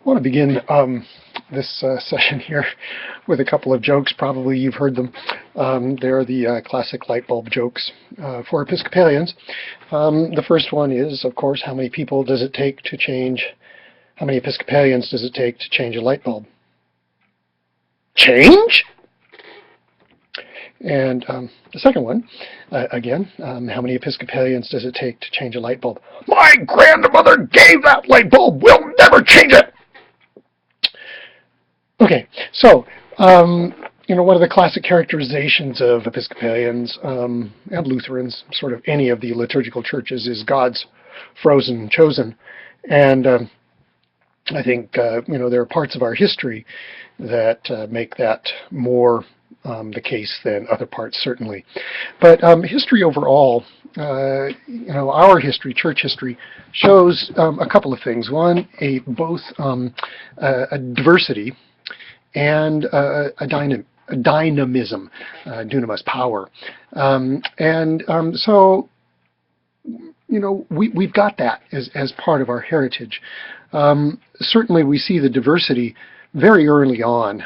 want to begin this session here with a couple of jokes. Probably you've heard them. They're the classic light bulb jokes for Episcopalians. The first one is, of course, how many Episcopalians does it take to change a light bulb? Change? And the second one, again, how many Episcopalians does it take to change a light bulb? My grandmother gave that light bulb. We'll never change it. Okay, so, one of the classic characterizations of Episcopalians and Lutherans, sort of any of the liturgical churches, is God's frozen chosen. And I think, there are parts of our history that make that more the case than other parts, certainly. But history overall, our history, church history, shows a couple of things. One, both a diversity and a dynamism, dunamis, power. So, we've got that as part of our heritage. Certainly we see the diversity very early on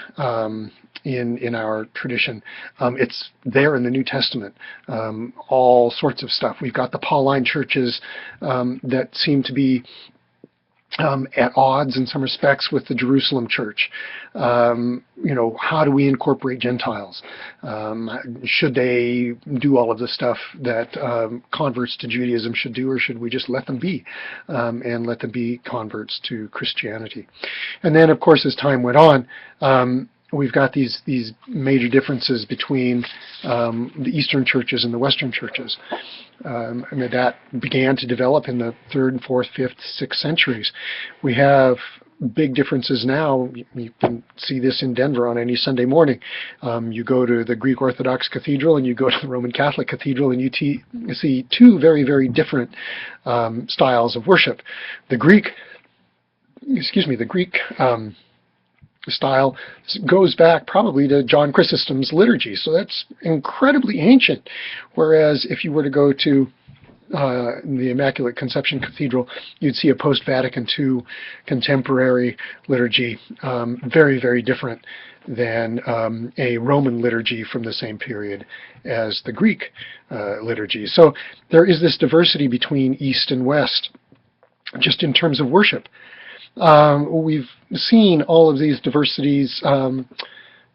in our tradition. It's there in the New Testament, all sorts of stuff. We've got the Pauline churches that seem to be at odds in some respects with the Jerusalem church. How do we incorporate Gentiles? Should they do all of the stuff that converts to Judaism should do, or should we just let them be and let them be converts to Christianity? And then, of course, as time went on, we've got these major differences between the Eastern churches and the Western churches. That began to develop in the 3rd, 4th, 5th, 6th centuries. We have big differences now. You can see this in Denver on any Sunday morning. You go to the Greek Orthodox Cathedral and you go to the Roman Catholic Cathedral, and you see two very, very different styles of worship. The Greek style goes back probably to John Chrysostom's liturgy, so that's incredibly ancient. Whereas if you were to go to the Immaculate Conception Cathedral, you'd see a post-Vatican II contemporary liturgy, very, very different than a Roman liturgy from the same period as the Greek liturgy. So there is this diversity between East and West, just in terms of worship. We've seen all of these diversities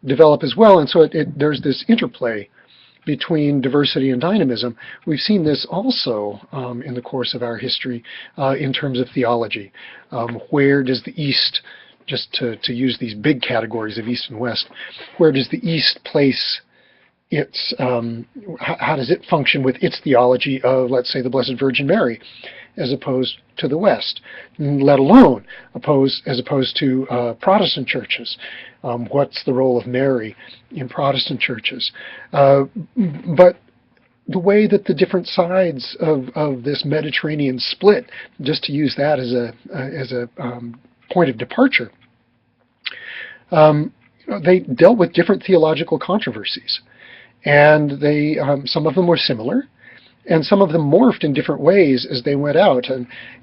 develop as well, and so there's this interplay between diversity and dynamism. We've seen this also in the course of our history in terms of theology. Where does the East, just to use these big categories of East and West, where does the East place its, how does it function with its theology of, let's say, the Blessed Virgin Mary, as opposed to the West, let alone as opposed to Protestant churches? What's the role of Mary in Protestant churches? But the way that the different sides of this Mediterranean split, just to use that as a point of departure, they dealt with different theological controversies, and some of them were similar, and some of them morphed in different ways as they went out.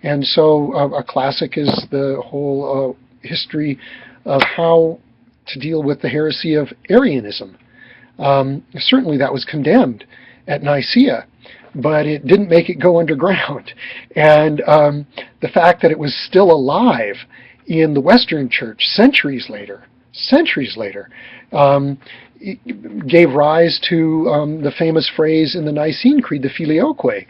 And so a classic is the whole history of how to deal with the heresy of Arianism. Certainly that was condemned at Nicaea, but it didn't make it go underground. And the fact that it was still alive in the Western Church centuries later, gave rise to the famous phrase in the Nicene Creed, the Filioque.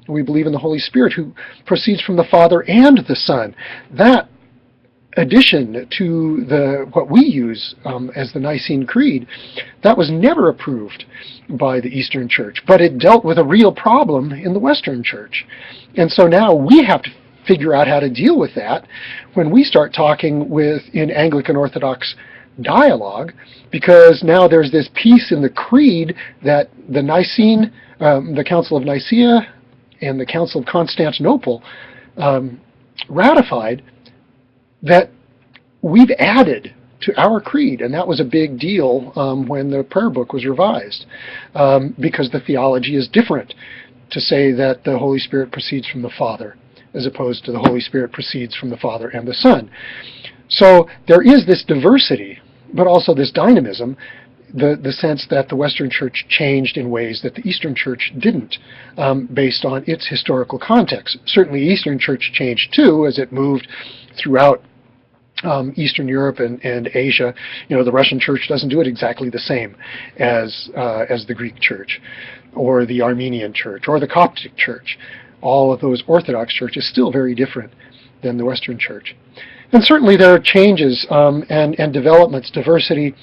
We believe in the Holy Spirit who proceeds from the Father and the Son. That addition to what we use as the Nicene Creed, that was never approved by the Eastern Church, but it dealt with a real problem in the Western Church. And so now we have to figure out how to deal with that when we start talking in Anglican Orthodox dialogue, because now there's this piece in the creed that the Council of Nicaea and the Council of Constantinople ratified, that we've added to our creed. And that was a big deal when the prayer book was revised, because the theology is different to say that the Holy Spirit proceeds from the Father as opposed to the Holy Spirit proceeds from the Father and the Son. So there is this diversity, but also this dynamism, the sense that the Western Church changed in ways that the Eastern Church didn't, based on its historical context. Certainly Eastern Church changed too, as it moved throughout Eastern Europe and Asia. The Russian Church doesn't do it exactly the same as the Greek Church, or the Armenian Church, or the Coptic Church. All of those Orthodox churches still very different than the Western Church. And certainly there are changes and developments, diversity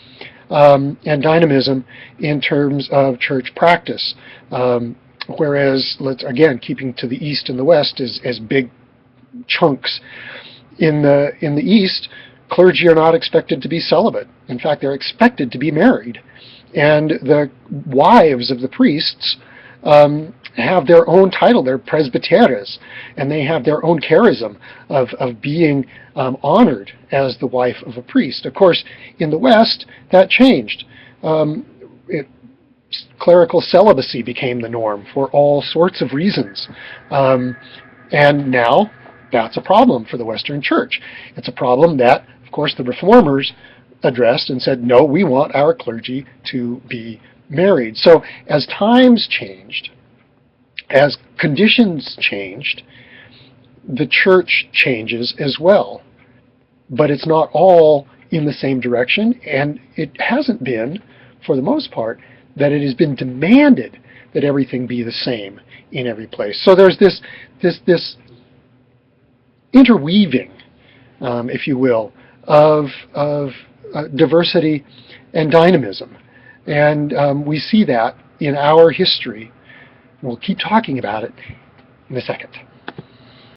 and dynamism in terms of church practice. Whereas, again, keeping to the East and the West as big chunks. In the East, clergy are not expected to be celibate. In fact, they're expected to be married. And the wives of the priests have their own title. They're presbyteres, and they have their own charism of being honored as the wife of a priest. Of course, in the West, that changed. Clerical celibacy became the norm for all sorts of reasons. And now, that's a problem for the Western Church. It's a problem that, of course, the Reformers addressed and said, no, we want our clergy to be married. So as times changed, as conditions changed, the church changes as well. But it's not all in the same direction, and it hasn't been, for the most part, that it has been demanded that everything be the same in every place. So there's this interweaving, if you will, of diversity and dynamism. And we see that in our history. We'll keep talking about it in a second.